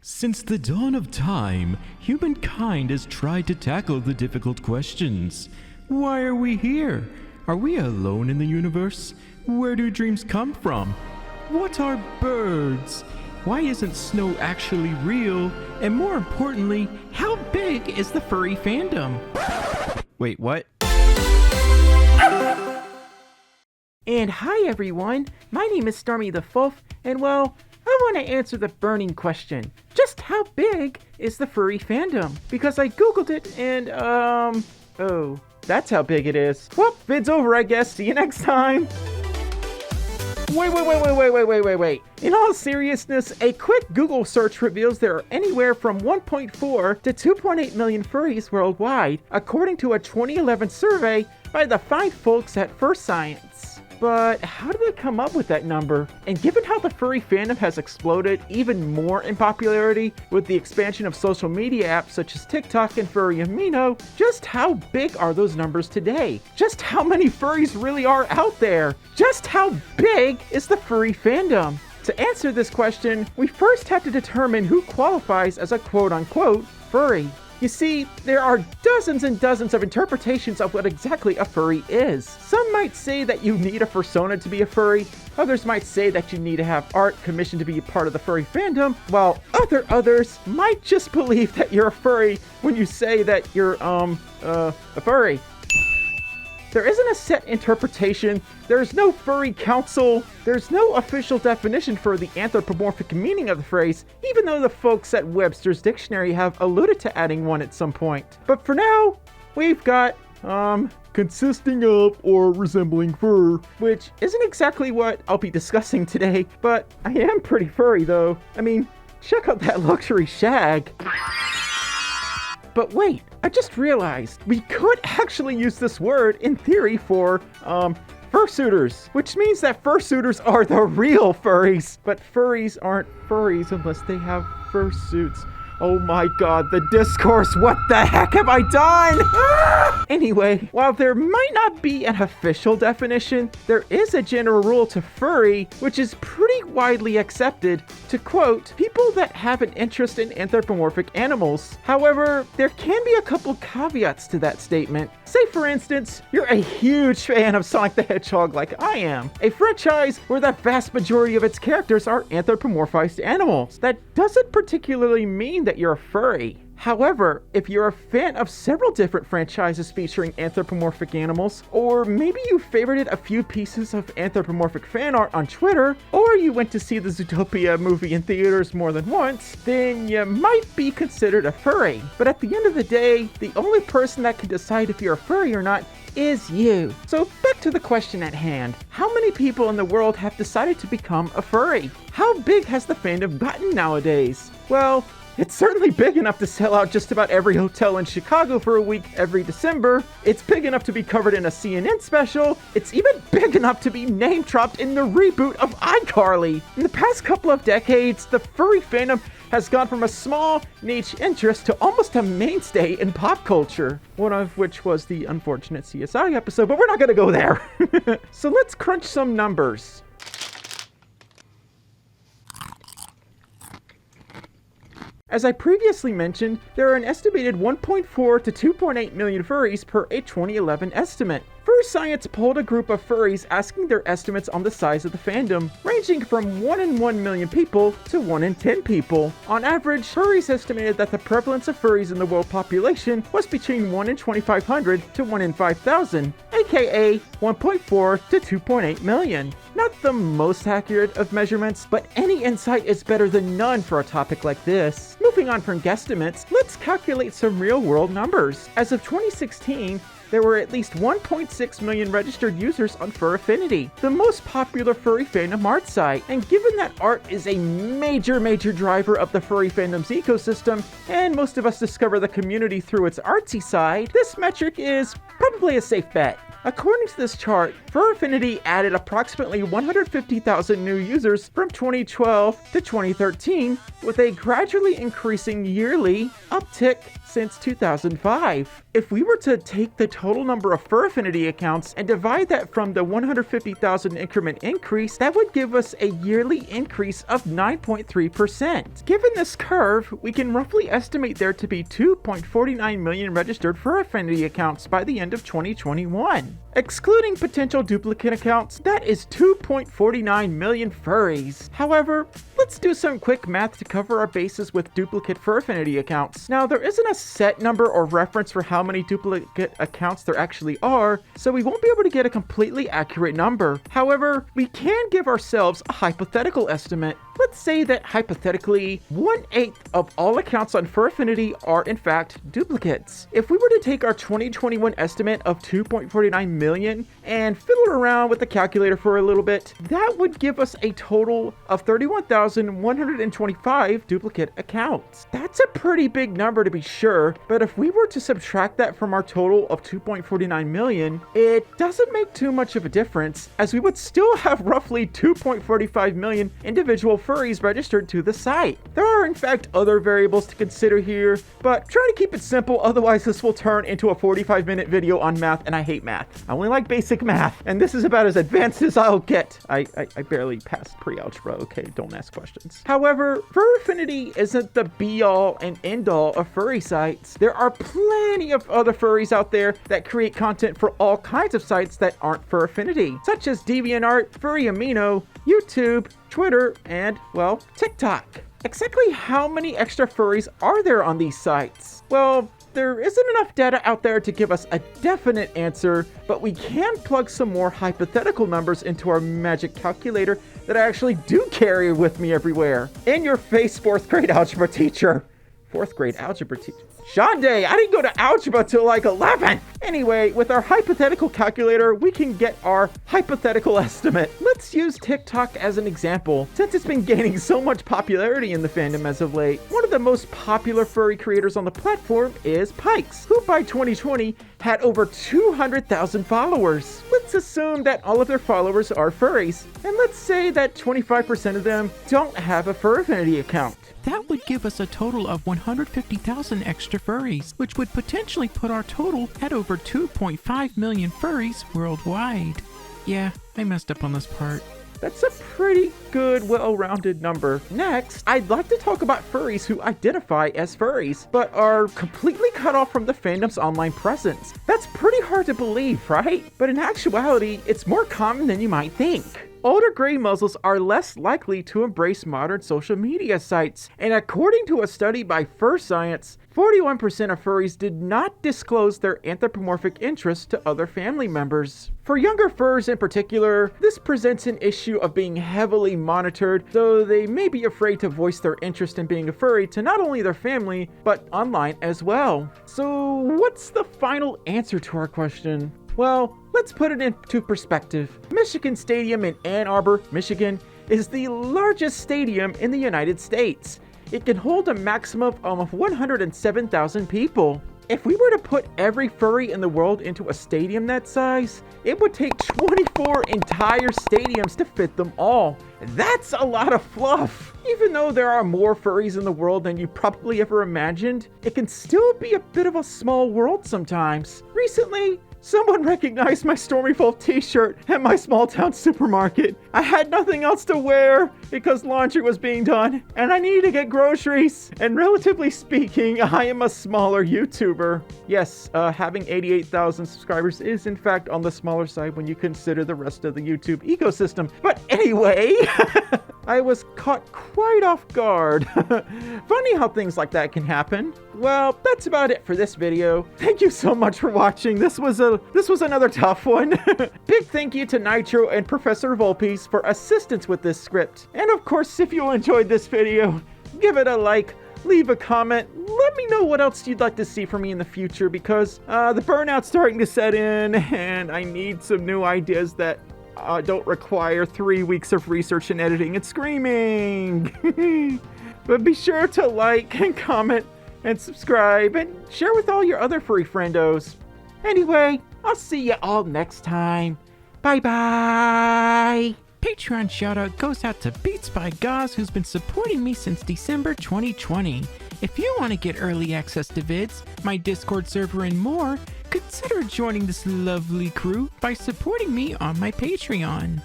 Since the dawn of time, humankind has tried to tackle the difficult questions. Why are we here? Are we alone in the universe? Where do dreams come from? What are birds? Why isn't snow actually real? And more importantly, how big is the furry fandom? Wait, what? And hi everyone, my name is Stormi the Folf, and well, I want to answer the burning question. Just how big is the furry fandom? Because I googled it and, oh, that's how big it is. Well, vid's over I guess, see you next time! Wait. In all seriousness, a quick Google search reveals there are anywhere from 1.4 to 2.8 million furries worldwide, according to a 2011 survey by the fine folks at Fursuiters. But how did they come up with that number? And given how the furry fandom has exploded even more in popularity with the expansion of social media apps such as TikTok and Furry Amino, just how big are those numbers today? Just how many furries really are out there? Just how big is the furry fandom? To answer this question, we first have to determine who qualifies as a quote-unquote furry. You see, there are dozens and dozens of interpretations of what exactly a furry is. Some might say that you need a persona to be a furry, others might say that you need to have art commissioned to be a part of the furry fandom, while others might just believe that you're a furry when you say that you're, a furry. There isn't a set interpretation, there's no furry council, there's no official definition for the anthropomorphic meaning of the phrase, even though the folks at Webster's Dictionary have alluded to adding one at some point. But for now, we've got, consisting of or resembling fur, which isn't exactly what I'll be discussing today, but I am pretty furry though. I mean, check out that luxury shag. But wait, I just realized we could actually use this word in theory for, fursuiters, which means that fursuiters are the real furries, but furries aren't furries unless they have fursuits. Oh my god, the discourse, what the heck have I done? Anyway, while there might not be an official definition, there is a general rule to furry, which is pretty widely accepted, to quote, people that have an interest in anthropomorphic animals. However, there can be a couple caveats to that statement. Say for instance, you're a huge fan of Sonic the Hedgehog like I am, a franchise where the vast majority of its characters are anthropomorphized animals. That doesn't particularly mean that you're a furry. However, if you're a fan of several different franchises featuring anthropomorphic animals, or maybe you favorited a few pieces of anthropomorphic fan art on Twitter, or you went to see the Zootopia movie in theaters more than once, then you might be considered a furry. But at the end of the day, the only person that can decide if you're a furry or not is you. So back to the question at hand. How many people in the world have decided to become a furry? How big has the fandom gotten nowadays? Well, it's certainly big enough to sell out just about every hotel in Chicago for a week every December. It's big enough to be covered in a CNN special. It's even big enough to be name-dropped in the reboot of iCarly. In the past couple of decades, the furry fandom has gone from a small, niche interest to almost a mainstay in pop culture. One of which was the unfortunate CSI episode, but we're not gonna go there. So let's crunch some numbers. As I previously mentioned, there are an estimated 1.4 to 2.8 million furries per a 2011 estimate. Science polled a group of furries asking their estimates on the size of the fandom, ranging from 1 in 1 million people to 1 in 10 people. On average, furries estimated that the prevalence of furries in the world population was between 1 in 2,500 to 1 in 5,000, aka 1.4 to 2.8 million. Not the most accurate of measurements, but any insight is better than none for a topic like this. Moving on from guesstimates, let's calculate some real-world numbers. As of 2016, there were at least 1.6 million registered users on Affinity, the most popular furry fandom art site. And given that art is a major driver of the furry fandom's ecosystem, and most of us discover the community through its artsy side, this metric is probably a safe bet. According to this chart, Affinity added approximately 150,000 new users from 2012 to 2013, with a gradually increasing yearly uptick since 2005. If we were to take the total number of Fur Affinity accounts and divide that from the 150,000 increment increase, that would give us a yearly increase of 9.3%. Given this curve, we can roughly estimate there to be 2.49 million registered Fur Affinity accounts by the end of 2021. Excluding potential duplicate accounts, that is 2.49 million furries. However, let's do some quick math to cover our bases with duplicate Fur Affinity accounts. Now, there isn't a set number or reference for how many duplicate accounts there actually are, so we won't be able to get a completely accurate number. However, we can give ourselves a hypothetical estimate. Let's say that hypothetically, 1/8 of all accounts on Fur Affinity are in fact duplicates. If we were to take our 2021 estimate of 2.49 million and fiddle around with the calculator for a little bit, that would give us a total of 31,125 duplicate accounts. That's a pretty big number to be sure, but if we were to subtract that from our total of 2.49 million, it doesn't make too much of a difference, as we would still have roughly 2.45 million individual furries registered to the site. There are in fact other variables to consider here, but try to keep it simple, otherwise this will turn into a 45-minute video on math, and I hate math. I only like basic math, and this is about as advanced as I'll get. I barely passed pre-algebra, okay? Don't ask questions. However, Fur Affinity isn't the be-all and end-all of furry sites. There are plenty of other furries out there that create content for all kinds of sites that aren't Fur Affinity, such as DeviantArt, Furry Amino, YouTube, Twitter, and, well, TikTok. Exactly how many extra furries are there on these sites? Well, there isn't enough data out there to give us a definite answer, but we can plug some more hypothetical numbers into our magic calculator that I actually do carry with me everywhere. In your face, 4th grade algebra teacher. 4th grade algebra teacher. Shonde, I didn't go to algebra till like 11. Anyway, with our hypothetical calculator, we can get our hypothetical estimate. Let's use TikTok as an example, since it's been gaining so much popularity in the fandom as of late. One of the most popular furry creators on the platform is Pikes, who by 2020 had over 200,000 followers. Let's assume that all of their followers are furries, and let's say that 25% of them don't have a Fur Affinity account. That would give us a total of 150,000 extra furries, which would potentially put our total at over 2.5 million furries worldwide. Yeah, I messed up on this part. That's a pretty good, well-rounded number. Next, I'd like to talk about furries who identify as furries, but are completely cut off from the fandom's online presence. That's pretty hard to believe, right? But in actuality, it's more common than you might think. Older gray muzzles are less likely to embrace modern social media sites, and according to a study by Fur Science, 41% of furries did not disclose their anthropomorphic interests to other family members. For younger furs in particular, this presents an issue of being heavily monitored, though they may be afraid to voice their interest in being a furry to not only their family, but online as well. So what's the final answer to our question? Well, let's put it into perspective. Michigan Stadium in Ann Arbor, Michigan, is the largest stadium in the United States. It can hold a maximum of 107,000 people. If we were to put every furry in the world into a stadium that size, it would take 24 entire stadiums to fit them all. That's a lot of fluff. Even though there are more furries in the world than you probably ever imagined, it can still be a bit of a small world sometimes. Recently, someone recognized my Stormi Folf t-shirt at my small town supermarket. I had nothing else to wear because laundry was being done and I needed to get groceries. And relatively speaking, I am a smaller YouTuber. Yes, having 88,000 subscribers is in fact on the smaller side when you consider the rest of the YouTube ecosystem. But anyway, I was caught quite off guard. Funny how things like that can happen. Well, that's about it for this video. Thank you so much for watching. This was another tough one. Big thank you to Nitro and Professor Volpes for assistance with this script. And of course, if you enjoyed this video, give it a like, leave a comment, let me know what else you'd like to see from me in the future, because the burnout's starting to set in and I need some new ideas that don't require 3 weeks of research and editing and screaming. But be sure to like and comment and subscribe and share with all your other furry friendos. Anyway, I'll see you all next time. Bye bye. Patreon shoutout goes out to Beats by Gauze, who's been supporting me since December 2020. If you want to get early access to vids, my Discord server, and more, consider joining this lovely crew by supporting me on my Patreon.